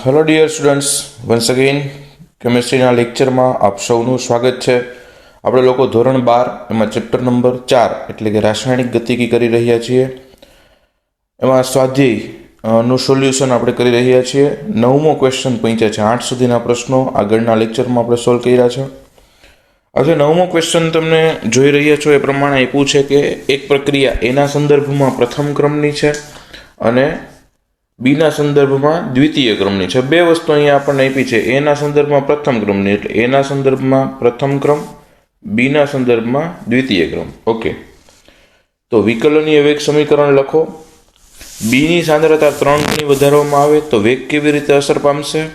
Hello dear students, once again કેમિસ્ટ્રીના લેક્ચરમાં આપ સૌનું સ્વાગત છે. આપણે લોકો ધોરણ 12 એમાં ચેપ્ટર નંબર 4 એટલે કે રાસાયણિક ગતિકી કરી રહ્યા છીએ. એમાં સ્વાધ્યાયનું સોલ્યુશન આપણે કરી રહ્યા છીએ. 9મો ક્વેશ્ચન પહોંચ્યા છે. 8 સુધીના પ્રશ્નો આગળના લેક્ચરમાં આપણે સોલ્વ કર્યા છે. આજે 9મો ક્વેશ્ચન તમને જોઈ રહ્યા છો એ પ્રમાણે આપ્યું છે કે એક પ્રક્રિયા એના સંદર્ભમાં પ્રથમ ક્રમની છે અને બીના સંદર્ભમાં દ્વિતીય ક્રમની છે. બે વસ્તુ અહીંયા આપણને આપી છે. એના સંદર્ભમાં પ્રથમ ક્રમની એટલે એના સંદર્ભમાં પ્રથમ ક્રમ, બીના સંદર્ભમાં દ્વિતીય ક્રમ. ઓકે, તો વિકલનીય વેગ સમીકરણ લખો. બીની સાંદ્રતા 3 ગણી વધારવામાં આવે તો વેગ કેવી રીતે અસર પામશે,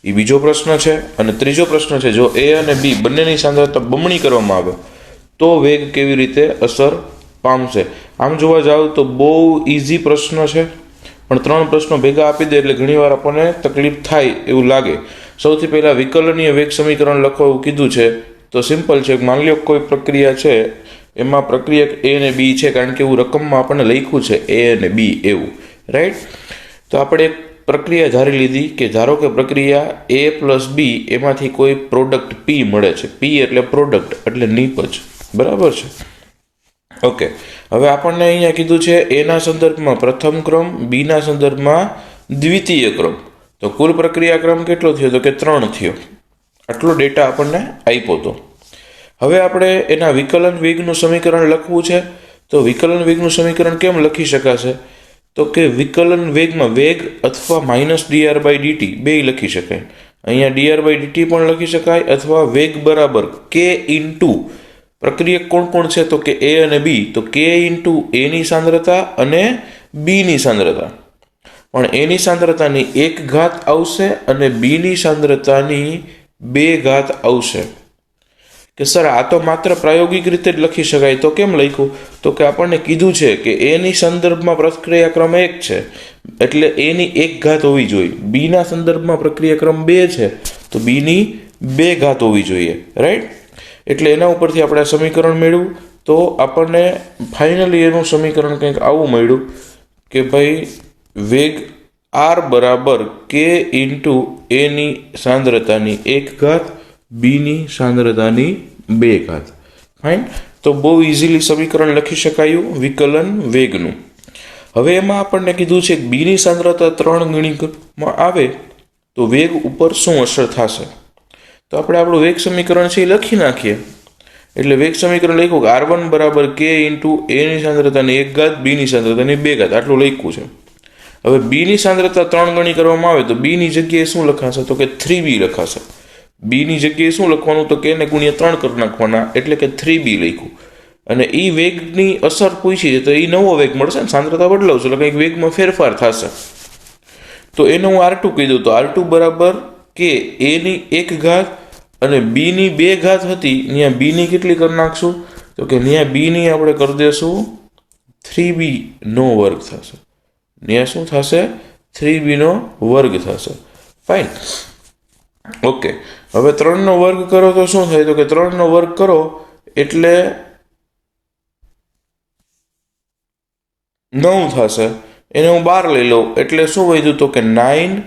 એ બીજો પ્રશ્ન છે. અને ત્રીજો પ્રશ્ન છે, જો એ અને બી બંનેની સાંદ્રતા બમણી કરવામાં આવે તો વેગ કેવી રીતે અસર પામશે. આમ જોવા જાવ તો બહુ ઇઝી પ્રશ્ન છે, પણ 3 પ્રશ્નો ભેગા આપી દે એટલે ઘણીવાર આપણને તકલીફ થાય એવું લાગે. સૌથી પહેલાં વિકલનીય વેગ સમીકરણ લખો એવું કીધું છે, તો સિમ્પલ છે. માની લો કોઈ પ્રક્રિયા છે, એમાં પ્રક્રિયા એ અને બી છે, કારણ કે એવું રકમમાં આપણને લખ્યું છે એ અને બી એવું, રાઈટ. તો આપણે એક પ્રક્રિયા ધારી લીધી કે ધારો કે પ્રક્રિયા એ પ્લસ બી એમાંથી કોઈ પ્રોડક્ટ પી મળે છે. પી એટલે પ્રોડક્ટ એટલે નિપજ, બરાબર છે. ઓકે, હવે આપણને અહીંયા કીધું છે એના સંદર્ભમાં પ્રથમ ક્રમ, બીના સંદર્ભમાં દ્વિતીય ક્રમ. તો કુલ પ્રક્રિયા ક્રમ કેટલો થયો તો કે 3 થયો. આટલો ડેટા આપણને આપ્યો હતો. હવે આપણે એના વિકલન વેગનું સમીકરણ લખવું છે. તો વિકલન વેગનું સમીકરણ કેમ લખી શકાશે, તો કે વિકલન વેગમાં વેગ અથવા માઇનસ dr/dt બે લખી શકાય. અહીંયા dr/dt પણ લખી શકાય અથવા વેગ બરાબર k ઇન્ટુ પ્રક્રિયા કોણ કોણ છે તો કે એ અને બી, તો k ઇન્ટુ એની સાંદ્રતા અને બીની સાંદ્રતા. પણ એની સાંદ્રતાની 1 ઘાત આવશે અને બીની સાંદ્રતાની 2 ઘાત આવશે. કે સર આ તો માત્ર પ્રાયોગિક રીતે જ લખી શકાય, તો કેમ લખ્યું, તો કે આપણને કીધું છે કે એની સંદર્ભમાં પ્રક્રિયા ક્રમ 1 છે એટલે એની 1 ઘાત હોવી જોઈએ. બીના સંદર્ભમાં પ્રક્રિયા ક્રમ 2 છે તો બીની 2 ઘાત હોવી જોઈએ, રાઈટ. એટલે એના ઉપરથી આપણે સમીકરણ મેળવ્યું. તો આપણને ફાઇનલી એનું સમીકરણ કંઈક આવું મળ્યું કે ભાઈ વેગ r બરાબર k ઇન્ટુ એની સાંદ્રતાની 1 ઘાત, બીની સાંદ્રતાની 2 ઘાત. ફાઇન. તો બહુ ઇઝીલી સમીકરણ લખી શકાયું વિકલન વેગનું. હવે એમાં આપણને કીધું છે કે બીની સાંદ્રતા 3 ગણીમાં આવે તો વેગ ઉપર શું અસર થશે. તો આપણે આપણું વેગ સમીકરણ છે એ લખી નાખીએ. એટલે વેગ સમીકરણ લખ્યું કે r1 બરાબર k ઇન્ટુ એની સાંદ્રતાની 1 ઘાત, બીની સાંદ્રતાની 2 ઘાત, આટલું લખ્યું છે. હવે બીની સાંદ્રતા 3 ગણી કરવામાં આવે તો બીની જગ્યાએ શું લખાશે તો કે 3b લખાશે. બીની જગ્યાએ શું લખવાનું તો કે એને ગુણ્યા 3 કરી નાખવાના એટલે કે 3b લખ્યું. અને એ વેગની અસર પૂછી છે તો એ નવો વેગ મળશે ને, સાંદ્રતા બદલાવશે એટલે કંઈક વેગમાં ફેરફાર થશે. તો એને હું r2 કહી દઉં. તો r2 બરાબર કે એની 1 ઘાત અને બીની 2 ઘાત હતી, ત્યાં બીની કેટલી કરી નાખશું તો કે ત્યાં બીની આપણે કરી દેશું 3b નો વર્ગ થશે. ત્યાં શું થશે 3b નો વર્ગ થશે. ફાઇન. ઓકે, હવે 3 નો વર્ગ કરો તો શું થાય તો કે 3 નો વર્ગ કરો એટલે 9 થશે. એને હું 12 લઈ લઉં એટલે શું વધ્યું તો કે 9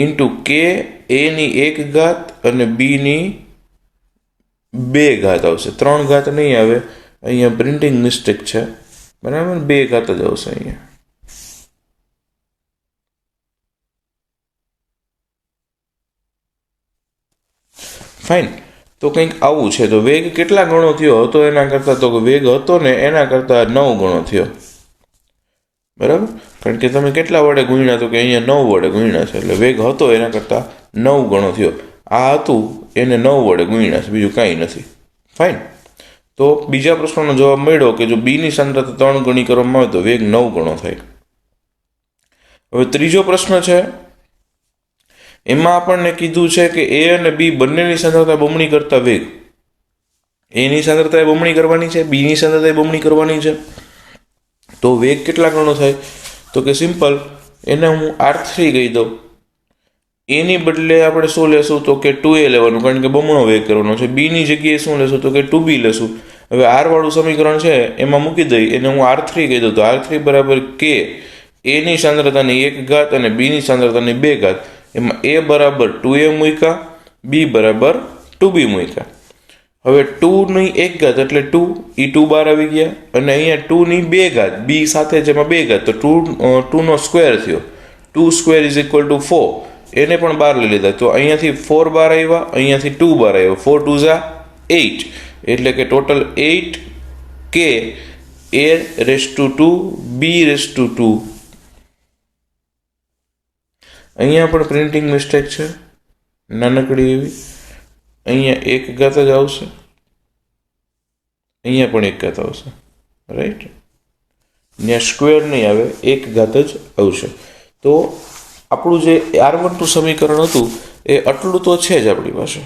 ઇન્ટુ કે એની 1 ઘાત અને બીની 2 ઘાત આવશે. 3 ઘાત નહીં આવે, અહીંયા પ્રિન્ટિંગ મિસ્ટેક છે, બરાબર. 2 ઘાત જ આવશે અહીંયા. ફાઇન. તો કંઈક આવું છે. તો વેગ કેટલા ગણો થયો હતો એના કરતાં, તો વેગ હતો ને એના કરતાં 9 ગણો થયો, બરાબર. કારણ કે તમે કેટલા વડે ગુણ્યા તો કે અહીંયા 9 વડે ગુણ્યા છે એટલે વેગ હતો એના કરતાં 9 ગણો થયો. આ હતું એને 9 વડે ગુણ્યા છે, બીજું કાંઈ નથી. ફાઇન. તો બીજા પ્રશ્નનો જવાબ મળ્યો કે જો બીની સાંદ્રતા 3 ગણી કરવામાં આવે તો વેગ 9 ગણો થાય. હવે ત્રીજો પ્રશ્ન છે, એમાં આપણને કીધું છે કે એ અને બી બંનેની સાંદ્રતા બમણી કરતા વેગ. એની સાંદ્રતા એ બમણી કરવાની છે, બીની સાંદ્રતા એ બમણી કરવાની છે. તો વેગ કેટલા ગણો થાય તો કે સિમ્પલ, એને હું r3 કહી દઉં. એની બદલે આપણે શું લેશું તો કે 2a લેવાનું, કારણ કે બમણો વેગ કરવાનો છે. બીની જગ્યાએ શું લેશું તો કે 2b લેશું. હવે r વાળું સમીકરણ છે એમાં મૂકી દઈ, એને હું r3 કહી દઉં. તો r3 બરાબર k એની સાંદ્રતાની 1 ઘાત અને બીની સાંદ્રતાની 2 ઘાત. એમાં એ બરાબર 2a મૂક્યા, બી બરાબર 2b મૂક્યા. હવે 2 ની 1 ઘાત એટલે 2, એ 2 બાર આવી ગયા, અને અહીંયા 2 ની 2 ઘાત, બી સાથે જેમાં 2 ઘાત, તો 2 નો સ્ક્વેર થયો. 2 સ્ક્વેર ઇઝ ઇક્વલ ટુ 4, એને પણ બાર લઈ લીધા, તો અહીંયાથી 4 બાર આવ્યા, અહીંયાથી 2 બાર આવ્યો, 4 2 ઝા 8, એટલે કે ટોટલ 8 કે a raise to 2 b raise to 2. અહીંયા પણ પ્રિન્ટિંગ મિસ્ટેક છે નાનકડી એવી, અહીંયા 1 ઘાત જ આવશે, અહીંયા પણ 1 ઘાત આવશે, રાઈટ. ત્યાં સ્ક્વેર નહીં આવે, 1 ઘાત જ આવશે. તો આપણું જે R12 સમીકરણ હતું એ આટલું તો છે જ આપણી પાસે,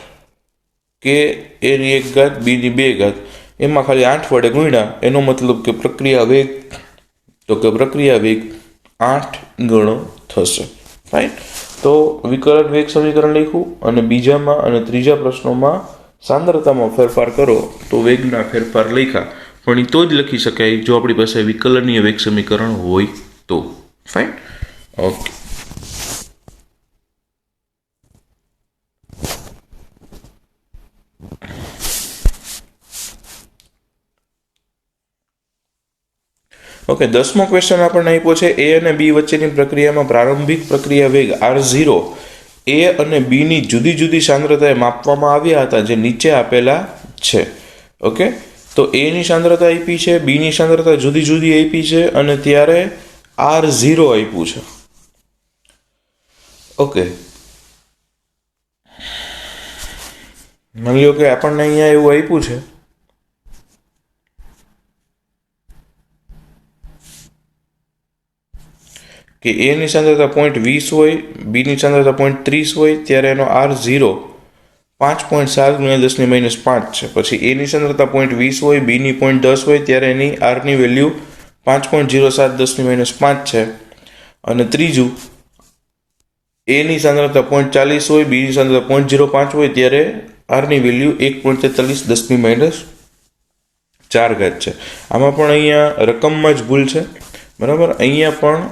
કે a ની 1 ઘાત, b ની 2 ઘાત, એમાં ખાલી 8 વડે ગુણ્યા, એનો મતલબ કે પ્રક્રિયા વેગ, તો કે પ્રક્રિયા વેગ 8 ગણો થશે. ફાઇન. તો વિકલન વેગ સમીકરણ લખ્યું, અને બીજામાં અને ત્રીજા પ્રશ્નોમાં સાંદ્રતામાં ફેરફાર કરો તો વેગના ફેરફાર લખ્યા, પણ એ તો જ લખી શકાય જો આપણી પાસે વિકલનીય વેગ સમીકરણ હોય તો. ફાઇન. ઓકે. ઓકે, 10મો ક્વેશ્ચન આપણને આપ્યો છે, એ અને બી વચ્ચેની પ્રક્રિયામાં પ્રારંભિક પ્રક્રિયા વેગ R0 એ અને બી ની જુદી જુદી સાંદ્રતાએ માપવામાં આવ્યા હતા, જે નીચે આપેલા છે. ઓકે, તો એ ની સાંદ્રતા આપી છે, બી ની સાંદ્રતા જુદી જુદી આપી છે, અને ત્યારે R0 આપ્યું છે. ઓકે, માની લો કે આપણને અહીંયા એવું આપ્યું છે કે એ ની સાંદ્રતા 0.20 હોય, બી ની સાંદ્રતા 0.30 હોય, ત્યારે એનો R0 5.7 × 10⁻5 છે. પછી એ ની સાંદ્રતા 0.20 હોય, બી ની 0.10 હોય, ત્યારે એની R ની વેલ્યુ 5.07 10⁻5 છે. અને ત્રીજું, એ ની સાંદ્રતા 0.40 હોય, બી ની સાંદ્રતા 0.05 હોય, ત્યારે R ની વેલ્યુ 1.43 10⁻4 છે. આમાં પણ અહીંયા રકમમાં જ ભૂલ છે, બરાબર. અહીંયા પણ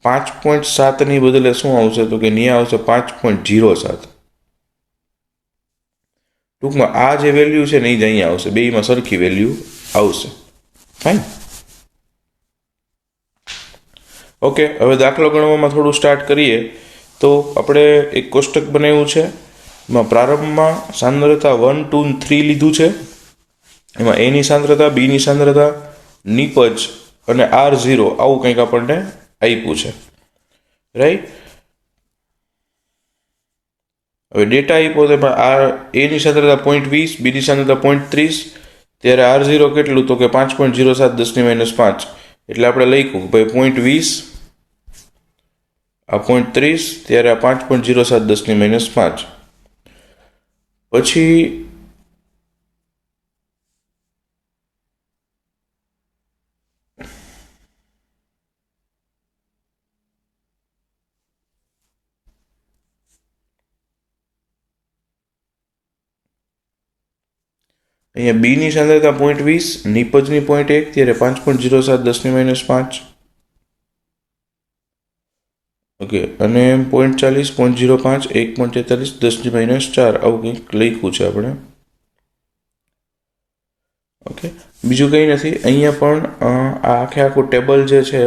5.7 ની બદલે શું આવશે, તો કે અહીંયા આવશે 5.07. ટૂંકમાં આ જે વેલ્યુ છે ને એ જ અહીંયા આવશે, બેમાં સરખી વેલ્યુ આવશે. ફાઇન. ઓકે, હવે દાખલો ગણવામાં થોડું સ્ટાર્ટ કરીએ. તો આપણે એક કોષ્ટક બનાવ્યું છે, એમાં પ્રારંભમાં સાંદ્રતા 1, 2 અને 3 લીધું છે. એમાં એ ની સાંદ્રતા, બી ની સાંદ્રતા, નિપજ અને R0 આવું કંઈક આપણને આપ્યું છે, રાઈટ. હવે ડેટા આપ્યો, તેમાં એ ની સાંદ્રતા 0.20, બી ની સાંદ્રતા 0.30, ત્યારે R0 કેટલું, તો કે 5.07 10⁻5. એટલે આપણે લખ્યું ભાઈ 0.20 આ 0.30, ત્યારે આ 5.07 10⁻5. પછી અહીંયા બી ની સાંદ્રતા 0.20, નિપજની 0.1, ત્યારે 5.07 10⁻5. ઓકે, અને 0.40, 0.05, 1.43 10⁻4 આવું કંઈક લખ્યું છે આપણે. ઓકે, બીજું કંઈ નથી. અહીંયા પણ આ આખું ટેબલ જે છે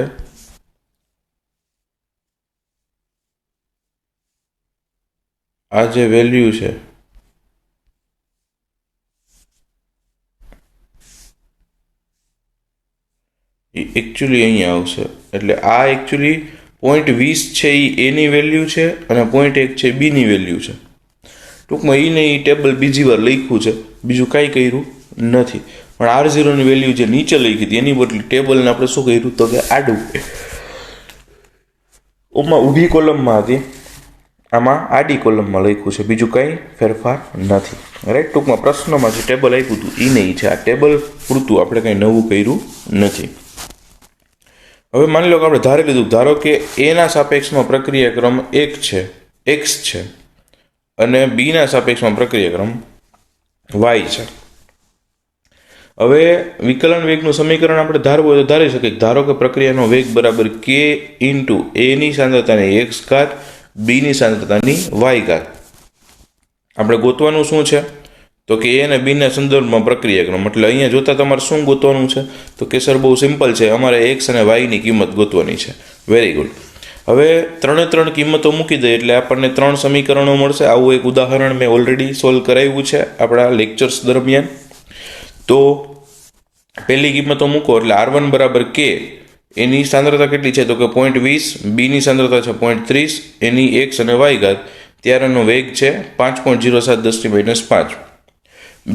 આ જે વેલ્યુ છે એ એકચ્યુઅલી અહીંયા આવશે. એટલે આ એકચ્યુઅલી 0.20 છે એ એની વેલ્યુ છે, અને 0.1 છે બીની વેલ્યુ છે. ટૂંકમાં એને એ ટેબલ બીજી વાર લખ્યું છે, બીજું કાંઈ કર્યું નથી. પણ R0ની વેલ્યુ જે નીચે લખી હતી એની બદલે ટેબલને આપણે શું કર્યું, તો કે આડું. ઓમાં ઊભી કોલમમાં હતી, આમાં આડી કોલમમાં લખ્યું છે, બીજું કંઈ ફેરફાર નથી, રાઈટ. ટૂંકમાં પ્રશ્નમાં જે ટેબલ આપ્યું હતું એ નહીં છે, આ ટેબલ પૂરતું આપણે કંઈ નવું કર્યું નથી. હવે માની લો કે આપણે ધારી લીધું, ધારો કે એના સાપેક્ષમાં પ્રક્રિયા ક્રમ 1 છે, x છે, અને બીના સાપેક્ષમાં પ્રક્રિયા ક્રમ y છે. હવે વિકલન વેગનું સમીકરણ આપણે ધારવું હોય તો ધારી શકીએ. ધારો કે પ્રક્રિયાનો વેગ બરાબર કે ઇન્ટુ એની સાંદ્રતાની એક્સ ઘાત બીની સાંદ્રતાની વાય ઘાત. આપણે ગોતવાનું શું છે તો કે એ અને બીના સંદર્ભમાં પ્રક્રિયા કરો. એટલે અહીંયા જોતા તમારે શું ગોતવાનું છે તો કે સર બહુ સિમ્પલ છે, અમારે એક્સ અને વાયની કિંમત ગોતવાની છે. Very good. હવે ત્રણ કિંમતો મૂકી દઈએ એટલે આપણને 3 સમીકરણો મળશે. આવું એક ઉદાહરણ મેં ઓલરેડી સોલ્વ કરાવ્યું છે આપણા લેક્ચર્સ દરમિયાન. તો પહેલી કિંમતો મૂકો એટલે R1 બરાબર કે એની સાંદ્રતા કેટલી છે તો કે 0.20, બીની સાંદ્રતા છે 0.30, એની એક્સ અને વાય ઘાત, ત્યારનો વેગ છે 5.07 10 - 5.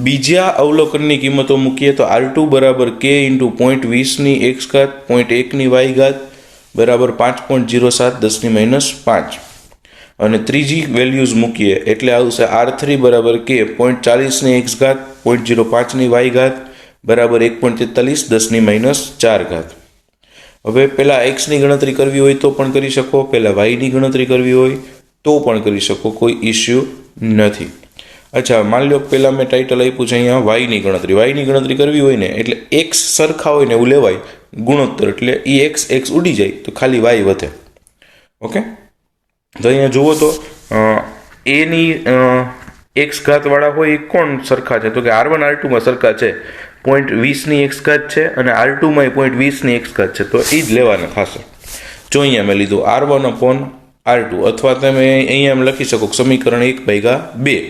બીજા અવલોકનની કિંમતો મૂકીએ તો R2 બરાબર કે ઇન્ટુ 0.20ની એક્સ ઘાત 0.1ની વાય ઘાત બરાબર 5.07 10 - 5. અને ત્રીજી વેલ્યુઝ મૂકીએ એટલે આવશે R3 બરાબર કે 0.40ની એક્સ ઘાત 0.05ની વાય ઘાત બરાબર 1.43 10 - 4. હવે પહેલાં એક્સની ગણતરી કરવી હોય તો પણ કરી શકો, પહેલાં વાયની ગણતરી કરવી હોય તો પણ કરી શકો, કોઈ ઇસ્યુ નથી. અચ્છા, માની લો પહેલાં મેં ટાઇટલ આપ્યું છે અહીંયા વાયની ગણતરી કરવી હોય ને એટલે એક્સ સરખા હોય ને એવું લેવાય ગુણોત્તર, એટલે એ એક્સ ઉડી જાય તો ખાલી વાય વધે. ઓકે, તો અહીંયા જુઓ તો એની એક્સ ઘાતવાળા હોય એ કોણ સરખા છે તો કે R1 R2માં સરખા છે, 0.20ની એક્સ ઘાત છે અને R2માં 0.20ની એક્સ ઘાત છે, તો એ જ લેવાના થશે. જો અહીંયા મેં લીધું R1/R2, અથવા તમે અહીંયા એમ લખી શકો સમીકરણ 1/2.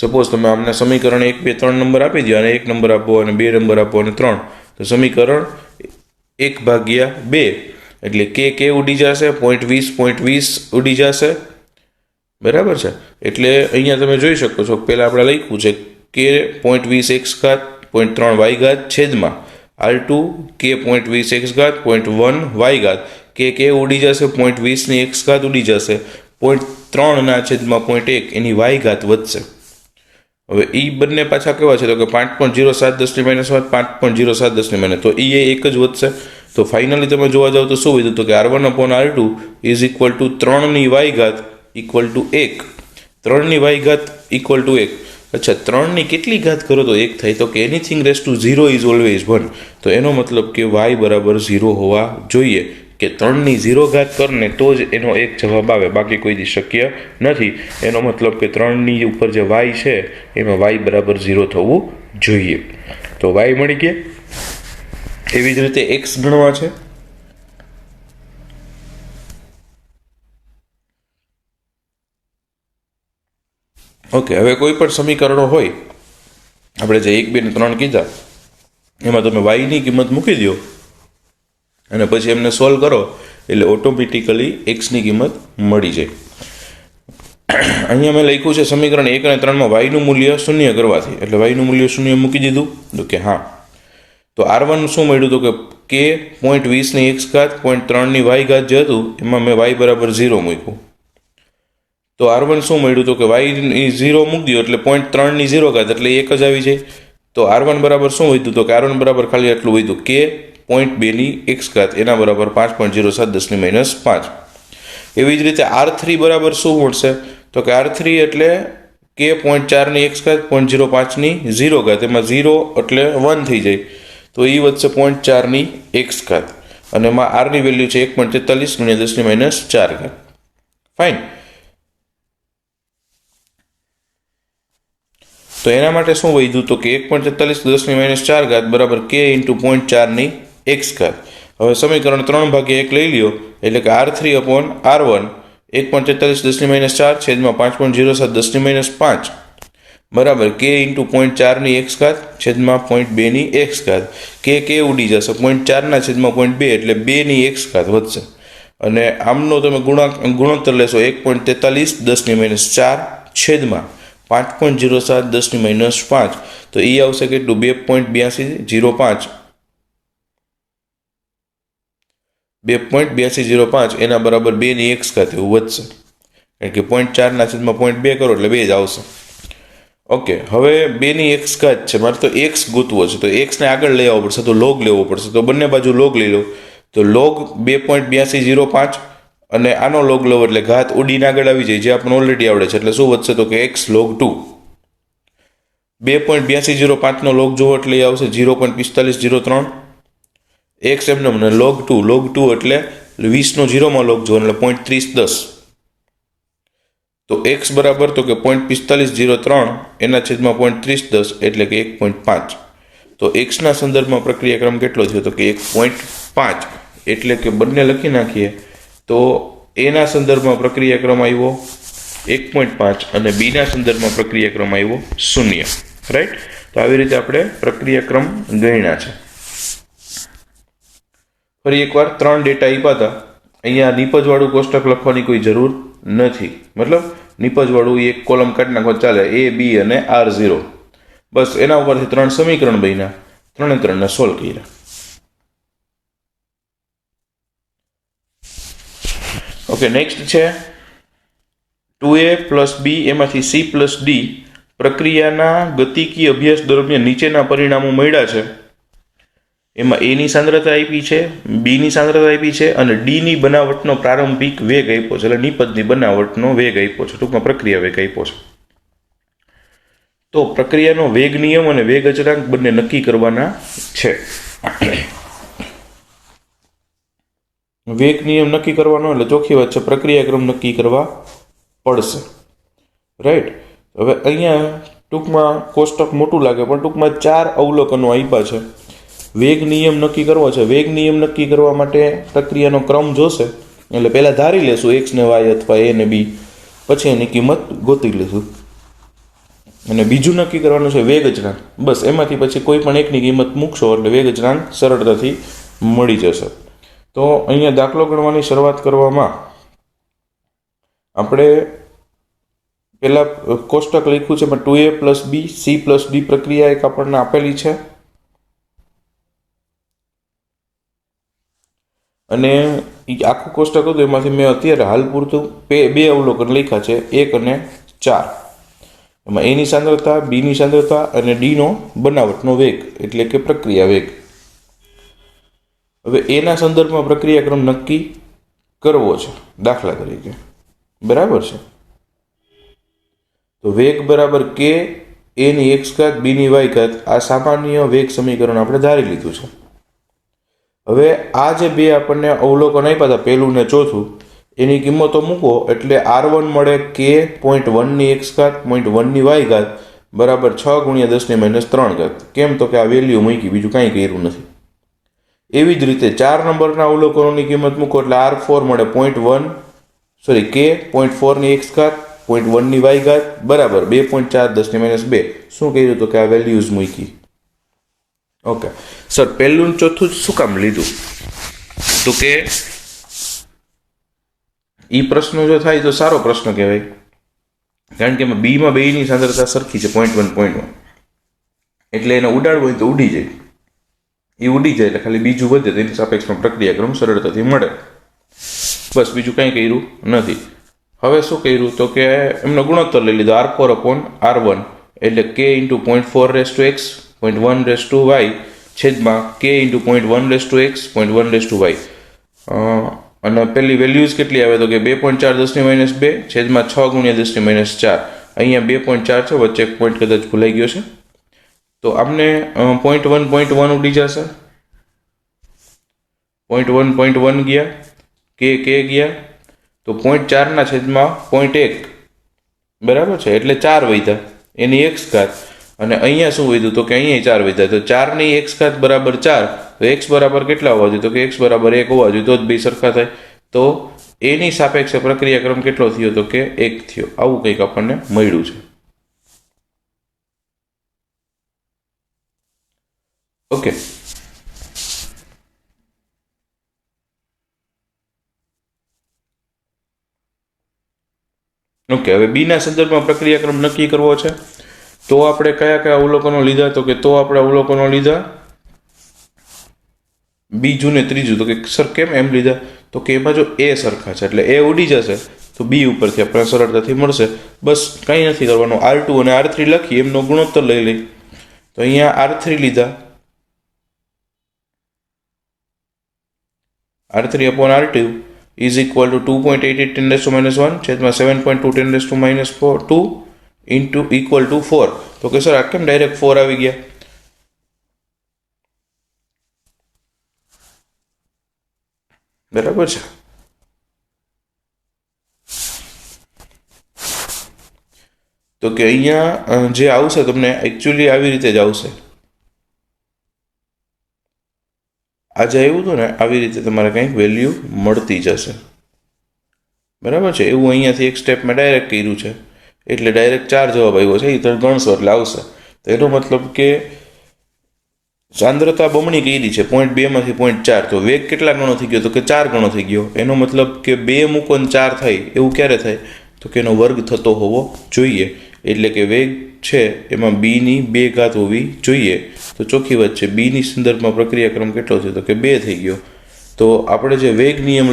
સપોઝ તમે અમને સમીકરણ 1, 2, 3 નંબર આપી દો અને 1 નંબર આપો અને 2 નંબર આપો અને 3, તો સમીકરણ 1/2 એટલે કે ઉડી જશે, 0.20 ઉડી જશે. બરાબર છે, એટલે અહીંયા તમે જોઈ શકો છો પહેલાં આપણે લખ્યું છે કે 0.20 એક્સ ઘાત 0.3 વાય ઘાત છેદમાં R2 કે 0.20 એક્સ ઘાત 0.1 વાય ઘાત, કે ઉડી જશે, 0.20ની એક્સ ઘાત ઉડી જશે, 0.3/1 એની વાય ઘાત વધશે. હવે એ બંને પાછા કેવા છે તો કે 5.07 10 - 5, 5.07 10 તો એ એક જ વધશે. તો ફાઇનલી તમે જોવા જાવ તો શું વધ્યું તો કે R1/R2 ઇઝ ઇક્વલ ટુ 3ની વાય ઘાત ઇક્વલ ટુ 1. 3ની વાય ઘાત ઇક્વલ ટુ 1. અચ્છા, 3ની કેટલી ઘાત કરો તો 1 થાય તો કે anything raise to 0 is always 1. તો એનો મતલબ કે વાય બરાબર 0 હોવા જોઈએ, કે 3ની 0 ઘાત કરને તો જ એનો એક જવાબ આવે, બાકી કોઈ દી શક્ય નથી. એનો મતલબ કે 3ની ઉપર જે વાય છે એમાં વાય બરાબર 0 થવું જોઈએ. તો વાય મળી ગયા. એવી જ રીતે એક્સ ગણવા છે. ઓકે, હવે કોઈ પણ સમીકરણો હોય આપણે જે 1, 2 અને 3 કીધા એમાં તમે વાયની કિંમત મૂકી દો અને પછી એમને સોલ્વ કરો એટલે ઓટોમેટિકલી એક્સની કિંમત મળી જાય. અહીંયા મેં લખ્યું છે સમીકરણ 1 અને 3માં વાયનું મૂલ્ય 0 કરવાથી, એટલે વાયનું મૂલ્ય 0 મૂકી દીધું તો કે હા. તો R1 શું મળ્યું તો કે 0.20ની એક્સ ઘાત 0.3ની વાય ઘાત જે હતું એમાં મેં વાય બરાબર 0 મૂક્યું. તો R1 શું મળ્યું તો કે વાય 0 મૂકી દો એટલે 0.3ની 0 ઘાત એટલે 1 જ આવી જાય. તો R1 બરાબર શું વધ્યું તો કે R1 બરાબર ખાલી આટલું વધ્યું કે 0.2ની એક્સ ઘાત એના બરાબર 5.07 10 - 5. એવી જ રીતે R3 બરાબર શું મળશે તો કે R3 એટલે કે 0.4ની એક્સ ઘાત 0.05ની 0 ઘાત, એમાં 0 એટલે 1 થઈ જાય તો એ વધશે 0.4ની એક્સ ઘાત અને એમાં આરની વેલ્યુ છે 1.43 × 10 - 4. ફાઇન. તો એના માટે શું વધ્યું તો કે 1.43 10 - 4 બરાબર કે ઇન્ટુ 0.4ની એક્સ ઘાત. હવે સમીકરણ 3/1 લઈ લ્યો એટલે કે R3/R1 1.43 10 - 4 છેદમાં 5.07 10 - 5 બરાબર કે ઇન્ટુ 0.4ની એક્સ ઘાત છેદમાં 0.2ની એક્સ ઘાત. કે ઉડી જશે, 0.4ના છેદમાં 0.2 એટલે 2ની એક્સ ઘાત વધશે અને આમનો તમે ગુણોત્તર લેશો 1.43 10 - 4 છેદમાં 5.07 10 - 5 તો એ આવશે કેટલું 2.8205 2.8205 એના બરાબર 2ની એક્સ ઘાત એવું વધશે, કારણ કે 0.4ના છેદમાં 0.2 કરો એટલે 2 જ આવશે. ઓકે, હવે 2ની એક્સ ઘાત છે, મારે તો એક્સ ગોતવો છે તો એક્સને આગળ લઈ આવવો પડશે, તો લોગ લેવો પડશે. તો બંને બાજુ લોગ લઈ લો તો લોગ 2.8205 અને આનો લોગ લો એટલે ઘાત ઉડીને આગળ આવી જાય, જે આપણને ઓલરેડી આવડે છે, એટલે શું વધશે તો કે x log 2. 2.8205 નો લોગ જોવો એટલે એ આવશે 0.4503. એક્સ એમને મને log 2 એટલે 20 નો 0માં લોગ જોવો એટલે 0.3010. તો એક્સ બરાબર તો કે 0.4503 એના છેદમાં 0.3010 એટલે કે 1.5. તો એક્સના સંદર્ભમાં પ્રક્રિયાક્રમ કેટલો થયો તો કે 1.5. એટલે કે બંને લખી નાખીએ તો એના સંદર્ભમાં પ્રક્રિયાક્રમ આવ્યો 1.5 અને બીના સંદર્ભમાં પ્રક્રિયાક્રમ આવ્યો 0. રાઈટ. તો આવી રીતે આપણે પ્રક્રિયાક્રમ ગણ્યા છે. ફરી એકવાર 3 ડેટા આપ્યા હતા. અહીંયા નિપજવાળું કોષ્ટક લખવાની કોઈ જરૂર નથી. મતલબ નિપજવાળું એક કોલમ કાઢી નાખો ચાલે, A, B અને R0. બસ એના ઉપરથી 3 સમીકરણ બન્યા, 3 સોલ્વ કર્યા. ઓકે, નેક્સ્ટ છે 2A પ્લસ B એમાંથી C પ્લસ D પ્રક્રિયાના ગતિકી અભ્યાસ દરમિયાન નીચેના પરિણામો મળ્યા છે. એમાં A ની સાંદ્રતા આપી છે, B ની સાંદ્રતા આપી છે અને D ની બનાવટનો પ્રારંભિક વેગ આપ્યો છે, એટલે નિપજની બનાવટનો વેગ આપ્યો છે, ટૂંકમાં પ્રક્રિયા વેગ આપ્યો છે. તો પ્રક્રિયાનો વેગ નિયમ અને વેગ અચળાંક બંને નક્કી કરવાના છે. વેગ નિયમ નક્કી કરવાનો એટલે ચોખ્ખી વાત છે પ્રક્રિયાક્રમ નક્કી કરવા પડશે. રાઈટ. હવે અહીંયા ટૂંકમાં કોષ્ટક મોટું લાગે પણ ટૂંકમાં 4 અવલોકનો આપ્યા છે. વેગ નિયમ નક્કી કરવો છે. વેગ નિયમ નક્કી કરવા માટે પ્રક્રિયાનો ક્રમ જોશે, એટલે પહેલાં ધારી લેશું એક્સ ને વાય અથવા એ ને બી, પછી એની કિંમત ગોતી લેશું. અને બીજું નક્કી કરવાનું છે વેગ અચળાંક. બસ એમાંથી પછી કોઈ પણ એકની કિંમત મૂકશો એટલે વેગ અચળાંક સરળતાથી મળી જશે. તો અહીંયા દાખલો ગણવાની શરૂઆત કરવામાં આપણે પહેલાં કોષ્ટક લખ્યું છે, એમાં 2A plus B C plus D પ્રક્રિયા એક આપણને આપેલી છે અને આખું કોષ્ટક હતું એમાંથી મેં અત્યારે હાલ પૂરતું 2 અવલોકન લખ્યા છે, 1 અને 4. એમાં A ની સાંદ્રતા, B ની સાંદ્રતા અને D નો બનાવટનો વેગ એટલે કે પ્રક્રિયા વેગ. હવે એના સંદર્ભમાં પ્રક્રિયાક્રમ નક્કી કરવો છે દાખલા તરીકે, બરાબર છે. તો વેગ બરાબર k, A ની x ઘાત B ની y ઘાત, આ સામાન્ય વેગ સમીકરણ આપણે ધારી લીધું છે. હવે આ જે બે આપણને અવલોકન આપ્યા હતા, પહેલું ને ચોથું, એની કિંમતો મૂકો એટલે R1 મળે k 0.1 ની x ઘાત 0.1 ની y ઘાત બરાબર 6 × 10 - 3 ઘાત. કેમ તો કે આ વેલ્યુ મૂકી, બીજું કાંઈ કર્યું નથી. એવી જ રીતે 4 નંબરના અવલોકનોની કિંમત મૂકો એટલે R4 મળે k 0.4 ની x ઘાત 0.1 ની y ઘાત બરાબર 2.4 10 - 2. શું કર્યું તો કે આ વેલ્યુઝ મૂકી. ઓકે સર, પહેલું ને ચોથું શું કામ લીધું તો કે એ પ્રશ્ન જો થાય તો સારો પ્રશ્ન કહેવાય, કારણ કે બીમાં બેની સાંદ્રતા સરખી છે 0.1 એટલે એને ઉડાડવું હોય તો ઉડી જાય. એ ઉડી જાય એટલે ખાલી બીજું વધે, તેની સાપેક્ષમાં પ્રક્રિયાક્રમ સરળતાથી મળે. બસ બીજું કંઈ કર્યું નથી. હવે શું કર્યું તો કે એમનો ગુણોત્તર લઈ લીધો R4/R1 એટલે k × 0.4x 0.1y છેદમાં k × 0.1x 0.1y. અને પેલી વેલ્યુઝ કેટલી આવે તો કે 2.4 10 - 2 છેદમાં 6 × 10 - 4. અહીંયા 2.4 છે, વચ્ચે એક પોઈન્ટ કદાચ ભૂલાઈ ગયો છે, તો આમને 0.1 ઉડી જશે, 0.1 ગયા, k ગયા, તો 0.4 ના છેદમાં 0.1 બરાબર છે એટલે 4 વધ્યા એની x ઘાત. અને અહીંયા શું વધ્યું તો કે અહીંયા 4 વધ્યા, તો 4 ની x ઘાત બરાબર 4, તો x બરાબર કેટલા હોવા જોઈએ તો કે x બરાબર 1 હોવા જોઈએ, તો જ બે સરખા થાય. તો એની સાપેક્ષે પ્રક્રિયાક્રમ કેટલો થયો તો કે 1 થયો. આવું કંઈક આપણને મળ્યું છે. ઓકે, હવે બી ના સંદર્ભમાં પ્રક્રિયાક્રમ નક્કી કરવો છે. તો આપણે કયા કયા અવલોકનો લીધા તો કે આપણે અવલોકનો લીધા બીજું ને ત્રીજું. તો કે સર કેમ એમ લીધા તો કે એમાં જો એ સરખા છે એટલે એ ઉડી જશે તો બી ઉપરથી આપણે સરળતાથી મળશે. બસ કંઈ નથી કરવાનું, R2 અને R3 લખી એમનો ગુણોત્તર લઈ લઈ. તો અહીંયા R3 લીધા, R3/R2 is equal to 2.88 10 - 1 છેદમાં 7.2 10 - -2 ઇન્ટુ ઇક્વલ ટુ 4. તો કે સર આ કેમ ડાયરેક્ટ 4 આવી ગયા? બરાબર છે. તો કે અહીંયા જે આવશે તમને એકચ્યુઅલી આવી રીતે જ આવશે. આજે આવ્યું હતું ને આવી રીતે તમારે કંઈક વેલ્યુ મળતી જશે. બરાબર છે. એવું અહીંયાથી એક સ્ટેપમાં ડાયરેક્ટ કર્યું છે એટલે ડાયરેક્ટ 4 જવાબ આવ્યો છે. એ તમે ગણશો એટલે આવશે. તો એનો મતલબ કે સાંદ્રતા બમણી કરી છે 0.2 માંથી 0.4. તો વેગ કેટલા ગણો થઈ ગયો? તો કે 4 ગણો થઈ ગયો. એનો મતલબ કે 2 મૂકો ને 4 થાય એવું ક્યારે થાય? તો કે એનો વર્ગ થતો હોવો જોઈએ. એટલે કે વેગ છે એમાં બીની 2 ઘાત હોવી જોઈએ. તો ચોખ્ખી વાત છે બીની સંદર્ભમાં પ્રક્રિયાક્રમ કેટલો છે? તો કે 2 થઈ ગયો. તો આપણે જે વેગ નિયમ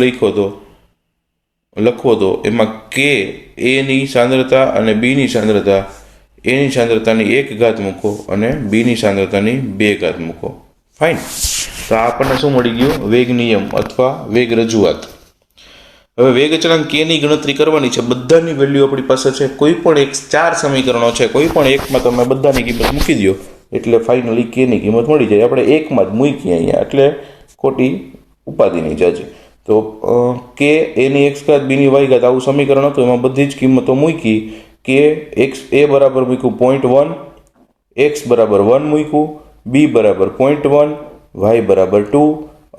લખવો તો એમાં કે એની સાંદ્રતા અને બીની સાંદ્રતા, એની સાંદ્રતાની 1 ઘાત મૂકો અને બીની સાંદ્રતાની 2 ઘાત મૂકો. ફાઇન. તો આપણને શું મળી ગયું? વેગ નિયમ અથવા વેગ રજૂઆત. હવે વેગ અચળાંક કે ની ગણતરી કરવાની છે. બધાની વેલ્યુ આપણી પાસે છે. કોઈ પણ એક 4 સમીકરણો છે, કોઈ પણ એકમાં તમે બધાની કિંમત મૂકી દો એટલે ફાઇનલી કે ની કિંમત મળી જાય. આપણે એકમાં જ મૂકી અહીંયા એટલે ખોટી ઉપાધિ નહીં જાજે. તો કે એની x ઘાત બીની y ઘાત આવું સમીકરણ હતું. એમાં બધી જ કિંમતો મૂકી. કે x એ બરાબર મૂક્યું 0.1, x બરાબર 1 મૂક્યું, b બરાબર 0.1, y બરાબર 2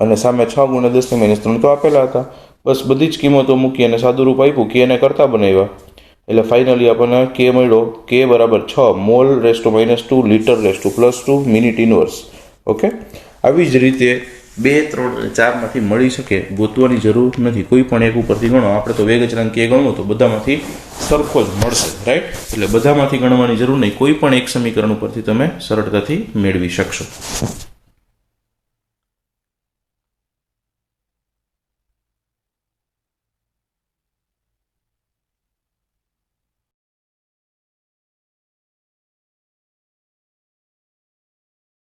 અને સામે 6 × 10⁻³ તો આપેલા હતા. બસ બધી જ કિંમતો મૂકી અને સાદું રૂપ આપ્યું. કે એને કરતા બનાવ્યા એટલે ફાઇનલી આપણને કે મળ્યો કે બરાબર 6 mall resto -2 litre resto +2 minute inverse. Okay. આવી જ રીતે 2, 3 અને 4 માંથી મળી શકે. ગોતવાની જરૂર નથી. કોઈ પણ એક ઉપરથી ગણો. આપણે તો વેગ અચળાંક કે ગણવું તો બધામાંથી સરખો જ મળશે. રાઈટ. એટલે બધામાંથી ગણવાની જરૂર નહીં. કોઈ પણ એક સમીકરણ ઉપરથી તમે સરળતાથી મેળવી શકશો.